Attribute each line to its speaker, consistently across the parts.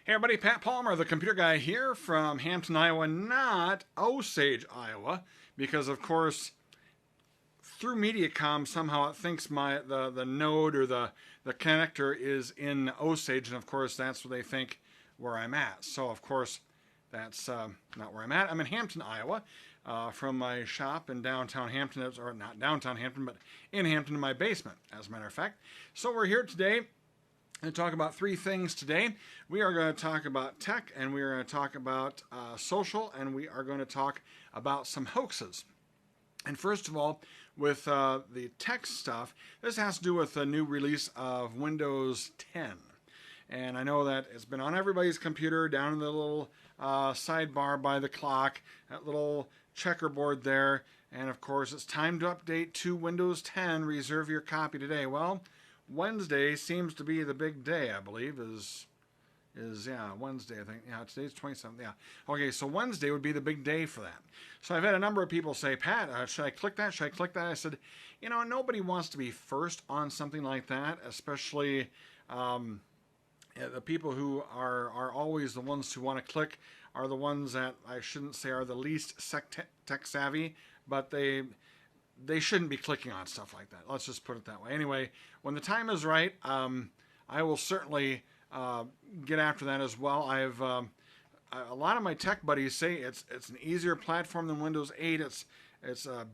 Speaker 1: Hey everybody, Pat Palmer, the computer guy here from Hampton, Iowa, not Osage, Iowa, because of course through Mediacom somehow it thinks the node or the connector is in Osage, and of course that's what they think where I'm at. So of course that's not where I'm at. I'm in Hampton, Iowa, from my shop in downtown Hampton, or not downtown Hampton, but in Hampton in my basement, as a matter of fact. So we're here today and talk about three things today. We are going to talk about tech, and we are going to talk about social, and we are going to talk about some hoaxes. And first of all, with the tech stuff, this has to do with the new release of Windows 10. And I know that it's been on everybody's computer, down in the little sidebar by the clock, that little checkerboard there. And of course, it's time to update to Windows 10. Reserve your copy today. Well, Wednesday seems to be the big day, I believe, is Wednesday, I think. Yeah, today's 27th. Yeah. Okay, so Wednesday would be the big day for that. So I've had a number of people say, Pat, should I click that? Should I click that? I said, nobody wants to be first on something like that, especially the people who are always the ones who want to click are the ones that I shouldn't say are the least tech savvy, but they shouldn't be clicking on stuff like that. Let's just put it that way. Anyway, when the time is right, I will certainly get after that as well. I've a lot of my tech buddies say it's an easier platform than Windows 8. It's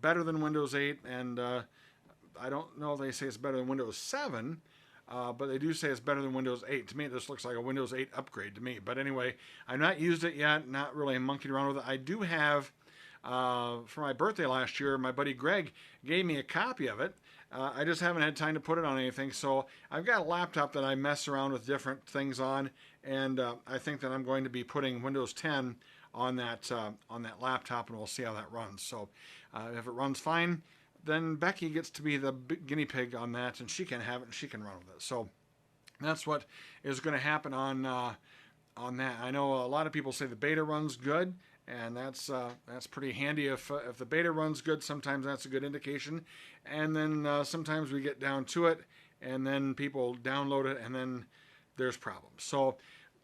Speaker 1: better than Windows 8, and I don't know if they say it's better than Windows 7, but they do say it's better than Windows 8. To me, this looks like a Windows 8 upgrade to me. But anyway, I've not used it yet, not really monkeyed around with it. I do have. For my birthday last year, my buddy Greg gave me a copy of it. I just haven't had time to put it on anything, so I've got a laptop that I mess around with different things on, and I think that I'm going to be putting Windows 10 on that laptop, and we'll see how that runs. So if it runs fine, then Becky gets to be the guinea pig on that, and she can have it and she can run with it. So that's what is going to happen on that. I know a lot of people say the beta runs good. And that's pretty handy. If the beta runs good, sometimes that's a good indication. And then sometimes we get down to it, and then people download it, and then there's problems. So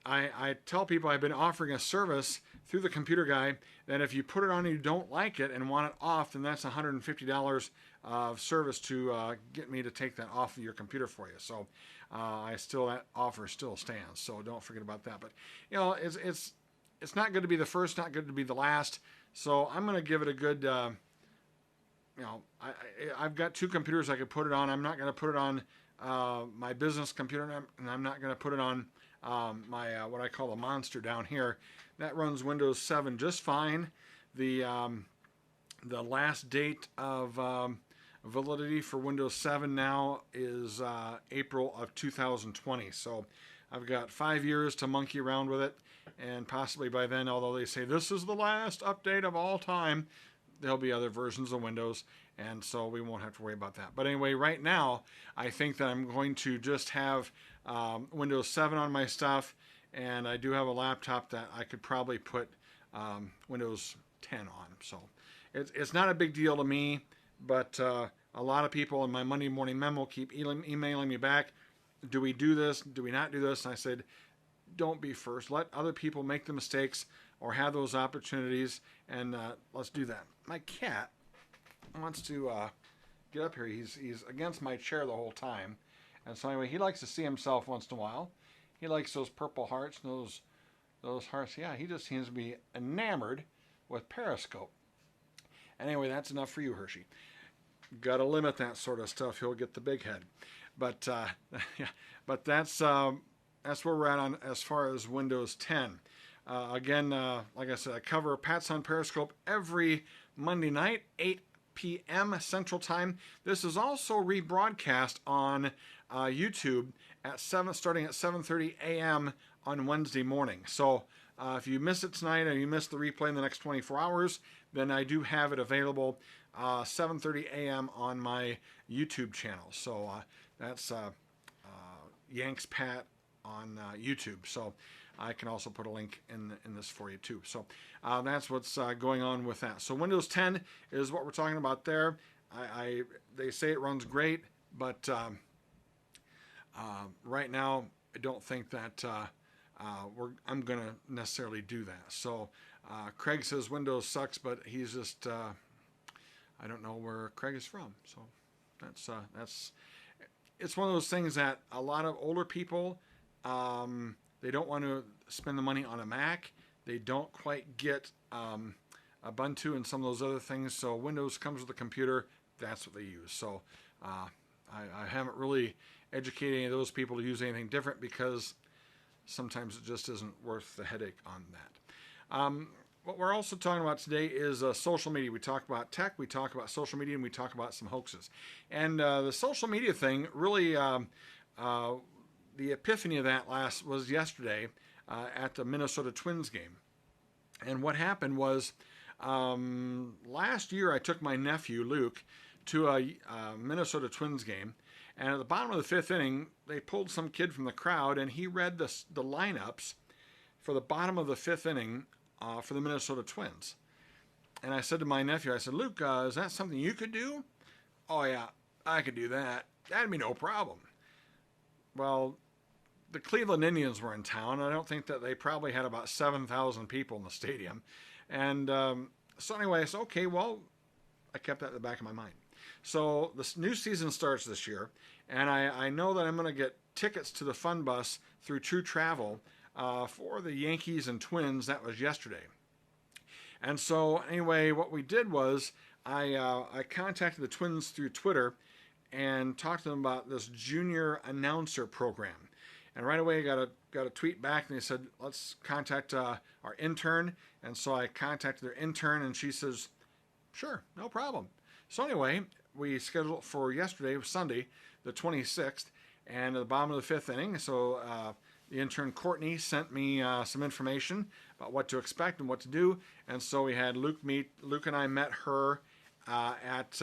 Speaker 1: I tell people I've been offering a service through the computer guy that if you put it on and you don't like it and want it off, then that's $150 of service to get me to take that off of your computer for you. So that offer still stands. So don't forget about that. But it's not good to be the first, not good to be the last. So I'm going to give it a good, I've got two computers I could put it on. I'm not going to put it on my business computer, and I'm not going to put it on my what I call a monster down here. That runs Windows 7 just fine. The last date of validity for Windows 7 now is April of 2020. So I've got 5 years to monkey around with it, and possibly by then, although they say this is the last update of all time, there'll be other versions of Windows, and so we won't have to worry about that. But anyway, right now, I think that I'm going to just have Windows 7 on my stuff, and I do have a laptop that I could probably put Windows 10 on. So it's not a big deal to me, but a lot of people in my Monday morning memo keep emailing me back. Do we do this? Do we not do this? And I said, don't be first. Let other people make the mistakes or have those opportunities, and let's do that. My cat wants to get up here. He's against my chair the whole time. And so anyway, he likes to see himself once in a while. He likes those purple hearts and those hearts. Yeah, he just seems to be enamored with Periscope. Anyway, that's enough for you, Hershey. Got to limit that sort of stuff. He'll get the big head. But but that's where we're at on as far as Windows 10. Again, like I said, I cover Pat's on Periscope every Monday night, 8 p.m. Central Time. This is also rebroadcast on YouTube starting at 7:30 a.m. on Wednesday morning. So if you miss it tonight and you miss the replay in the next 24 hours, then I do have it available 7:30 a.m. on my YouTube channel. So that's Yanks Pat on YouTube. So I can also put a link in this for you too. So that's what's going on with that. So Windows 10 is what we're talking about there. They say it runs great, but right now I don't think that I'm going to necessarily do that. So Craig says Windows sucks, but he's just, I don't know where Craig is from. So that's it's one of those things that a lot of older people, they don't want to spend the money on a Mac. They don't quite get Ubuntu and some of those other things. So Windows comes with a computer. That's what they use. So I haven't really educated any of those people to use anything different because sometimes it just isn't worth the headache on that. What we're also talking about today is social media. We talk about tech, we talk about social media, and we talk about some hoaxes. And the social media thing really, the epiphany of that was yesterday at the Minnesota Twins game. And what happened was last year I took my nephew, Luke, to a Minnesota Twins game. And at the bottom of the fifth inning, they pulled some kid from the crowd, and he read the lineups for the bottom of the fifth inning for the Minnesota Twins. And I said to my nephew, I said, Luke, is that something you could do? Oh, yeah, I could do that. That'd be no problem. Well, the Cleveland Indians were in town. I don't think that they probably had about 7,000 people in the stadium. And so anyway, I said, okay, well, I kept that in the back of my mind. So the new season starts this year, and I know that I'm going to get tickets to the Fun Bus through True Travel for the Yankees and Twins. That was yesterday. And so anyway, what we did was I contacted the Twins through Twitter and talked to them about this junior announcer program. And right away, I got a tweet back, and they said, let's contact our intern. And so I contacted their intern, and she says, sure, no problem. So anyway, we scheduled it for yesterday, Sunday, the 26th, and at the bottom of the fifth inning. So the intern Courtney sent me some information about what to expect and what to do. And so we had Luke and I met her at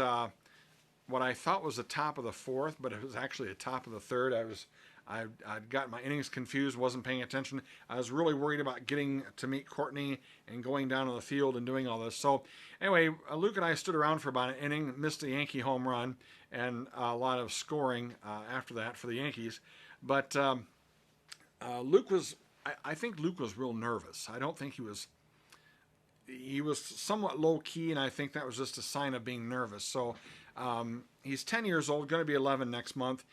Speaker 1: what I thought was the top of the fourth, but it was actually the top of the third. I'd got my innings confused, wasn't paying attention. I was really worried about getting to meet Courtney and going down on the field and doing all this. So anyway, Luke and I stood around for about an inning, missed a Yankee home run, and a lot of scoring after that for the Yankees. But Luke was, I think Luke was real nervous. I don't think he was somewhat low key, and I think that was just a sign of being nervous. So he's 10 years old, going to be 11 next month.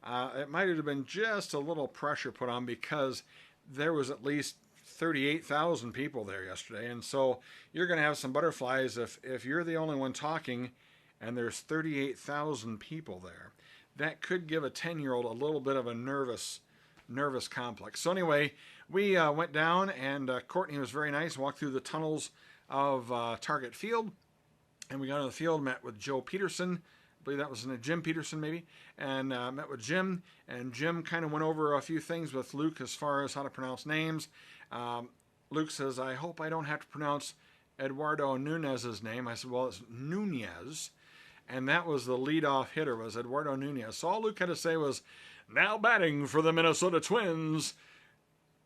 Speaker 1: It might have been just a little pressure put on because there was at least 38,000 people there yesterday. And so you're going to have some butterflies if you're the only one talking and there's 38,000 people there. That could give a 10-year-old a little bit of a nervous complex. So anyway, we went down, and Courtney was very nice, walked through the tunnels of Target Field, and we got on the field, met with Joe Peterson. I believe that was Jim Peterson maybe, and met with Jim, and Jim kind of went over a few things with Luke as far as how to pronounce names. Luke says, I hope I don't have to pronounce Eduardo Nunez's name. I said, well, it's Nunez, and that was the leadoff hitter, was Eduardo Nunez. So all Luke had to say was, now batting for the Minnesota Twins,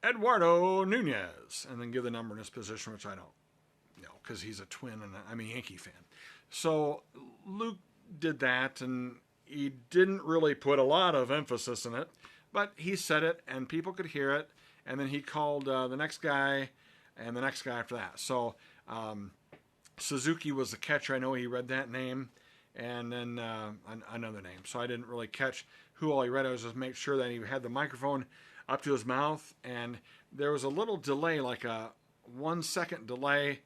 Speaker 1: Eduardo Nunez, and then give the number in his position, which I don't know, because he's a Twin and I'm a Yankee fan. So Luke did that, and he didn't really put a lot of emphasis in it, but he said it, and people could hear it, and then he called the next guy, and the next guy after that. So Suzuki was the catcher. I know he read that name, and then another name. So I didn't really catch who all he read. I was just making sure that he had the microphone up to his mouth, and there was a little delay, like a 1 second delay,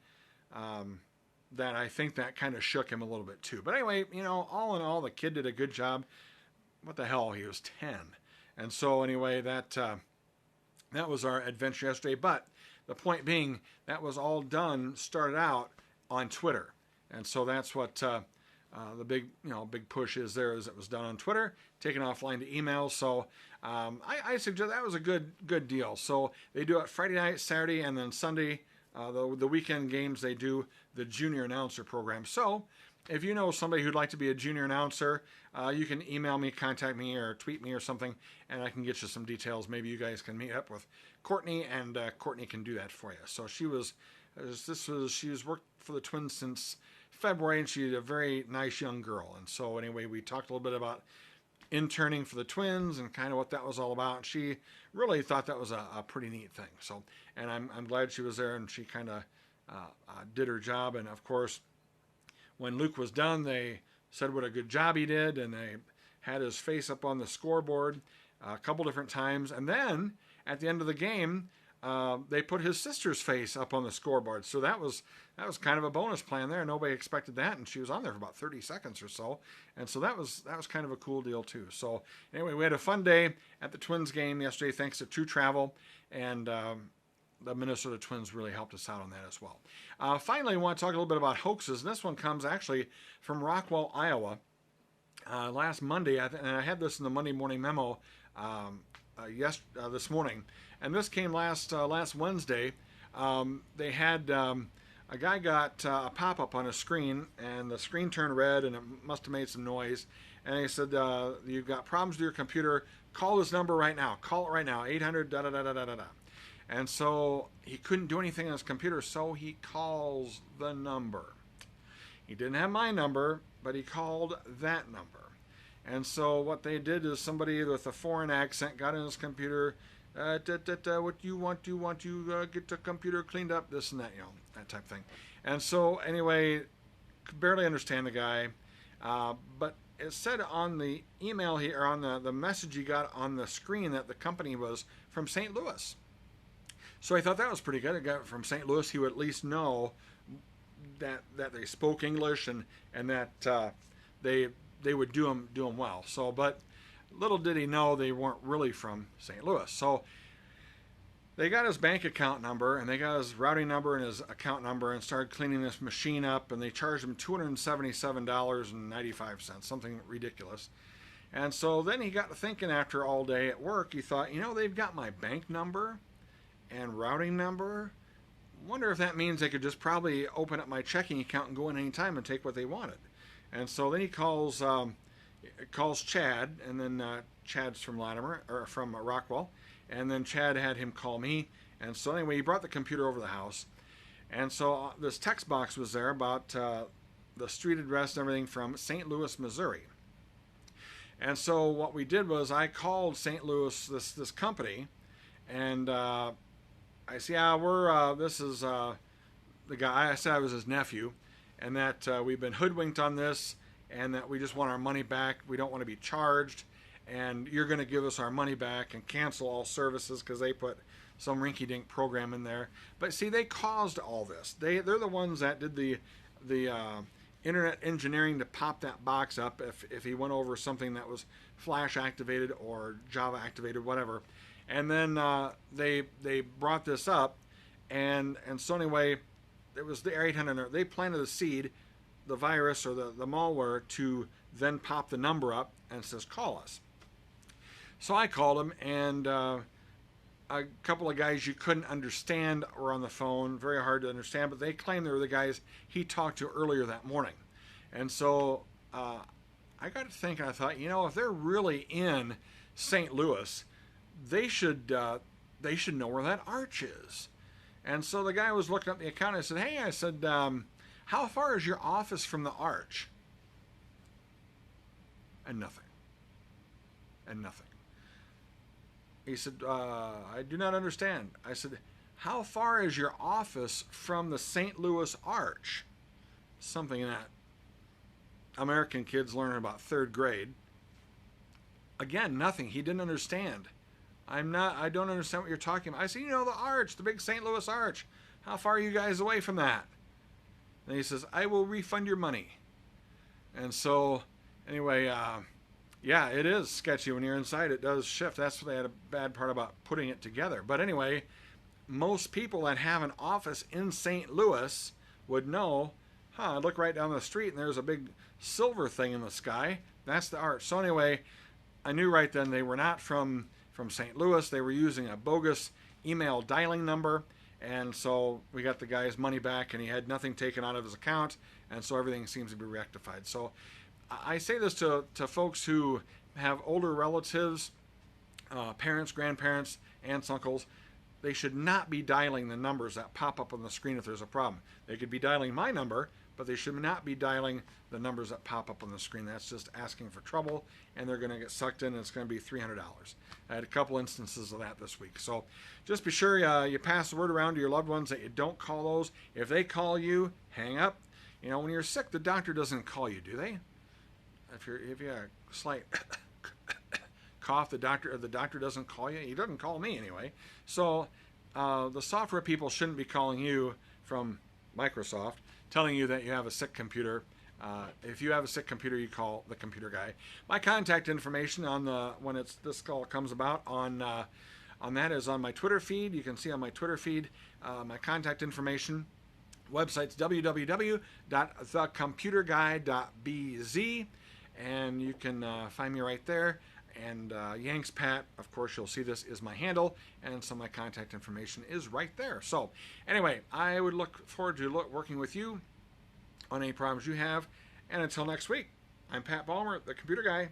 Speaker 1: that I think that kind of shook him a little bit too. But anyway, all in all, the kid did a good job. What the hell? He was 10. And so anyway, that was our adventure yesterday. But the point being, that was all started out on Twitter. And so that's what the big push is there, is it was done on Twitter, taken offline to email. So I suggest that was a good deal. So they do it Friday night, Saturday, and then Sunday. The weekend games, they do the junior announcer program. So if you know somebody who'd like to be a junior announcer, you can email me, contact me, or tweet me or something, and I can get you some details. Maybe you guys can meet up with Courtney, and Courtney can do that for you. So she's worked for the Twins since February, and she's a very nice young girl. And so anyway, we talked a little bit about interning for the Twins and kind of what that was all about. And she really thought that was a pretty neat thing. So, and I'm glad she was there and she kind of did her job. And of course, when Luke was done, they said what a good job he did, and they had his face up on the scoreboard a couple different times. And then at the end of the game, they put his sister's face up on the scoreboard. So that was kind of a bonus plan there. Nobody expected that, and she was on there for about 30 seconds or so. And so that was kind of a cool deal too. So anyway, we had a fun day at the Twins game yesterday, thanks to True Travel, and the Minnesota Twins really helped us out on that as well. Finally, I want to talk a little bit about hoaxes. And this one comes actually from Rockwell, Iowa. Last Monday, and I had this in the Monday morning memo this morning. And this came last Wednesday. They had a guy got a pop-up on his screen, and the screen turned red, and it must have made some noise. And he said, "You've got problems with your computer. Call this number right now. Call it right now. 800 da da da da da da." And so he couldn't do anything on his computer, so he calls the number. He didn't have my number, but he called that number. And so what they did is somebody with a foreign accent got in his computer. What you want to get the computer cleaned up, this and that, that type of thing. And so anyway, could barely understand the guy, but it said on the email here, or on the message he got on the screen, that the company was from St. Louis. So I thought that was pretty good. A guy from St. Louis, he would at least know that they spoke English and that they would do him well. So, but little did he know they weren't really from St. Louis. So they got his bank account number, and they got his routing number and his account number, and started cleaning this machine up, and they charged him $277.95, something ridiculous. And so then he got to thinking, after all day at work, he thought, they've got my bank number and routing number. Wonder if that means they could just probably open up my checking account and go in any time and take what they wanted. And so then he calls Chad, and then Chad's from Latimer, or from Rockwell, and then Chad had him call me. And so anyway, he brought the computer over to the house, and so this text box was there about the street address and everything from St. Louis, Missouri. And so what we did was I called St. Louis, this company, and I said, this is the guy. I said I was his nephew, and that we've been hoodwinked on this, and that we just want our money back. We don't want to be charged, and you're going to give us our money back and cancel all services, because they put some rinky-dink program in there. But see, they caused all this. They're the ones that did the internet engineering to pop that box up if he went over something that was Flash activated or Java activated, whatever. And then they brought this up, and so anyway, it was the 800. They planted the seed, the virus or the malware, to then pop the number up and it says, "Call us." So I called him, and a couple of guys you couldn't understand were on the phone, very hard to understand, but they claimed they were the guys he talked to earlier that morning. And so I got to thinking, I thought, if they're really in St. Louis, they should know where that arch is. And so the guy was looking up the account. I said, "Hey," I said, "how far is your office from the arch?" And nothing. And nothing. He said, "I do not understand." I said, "How far is your office from the St. Louis arch?" Something that American kids learn in about 3rd grade. Again, nothing. He didn't understand. I don't understand what you're talking about. I said, the arch, the big St. Louis arch. How far are you guys away from that? And he says, "I will refund your money." And so, anyway, yeah, it is sketchy when you're inside. It does shift. That's what they had a bad part about putting it together. But anyway, most people that have an office in St. Louis would know, I look right down the street and there's a big silver thing in the sky. That's the arch. So anyway, I knew right then they were not from St. Louis. They were using a bogus email dialing number, and so we got the guy's money back, and he had nothing taken out of his account, and so everything seems to be rectified. So I say this to folks who have older relatives, parents, grandparents, aunts, uncles. They should not be dialing the numbers that pop up on the screen if there's a problem. They could be dialing my number, but they should not be dialing the numbers that pop up on the screen. That's just asking for trouble, and they're going to get sucked in, and it's going to be $300. I had a couple instances of that this week. So just be sure you pass the word around to your loved ones that you don't call those. If they call you, hang up. You know, when you're sick, the doctor doesn't call you, do they? If you have a slight cough, the doctor doesn't call you. He doesn't call me anyway. So the software people shouldn't be calling you from Microsoft, telling you that you have a sick computer. If you have a sick computer, you call the computer guy. My contact information on when this call comes about on that is on my Twitter feed. You can see on my Twitter feed my contact information. Website's www.thecomputerguy.bz, and you can find me right there. And Yanks Pat, of course, you'll see this is my handle, and so my contact information is right there. So anyway, I would look forward to working with you on any problems you have. And until next week, I'm Pat Ballmer, the Computer Guy.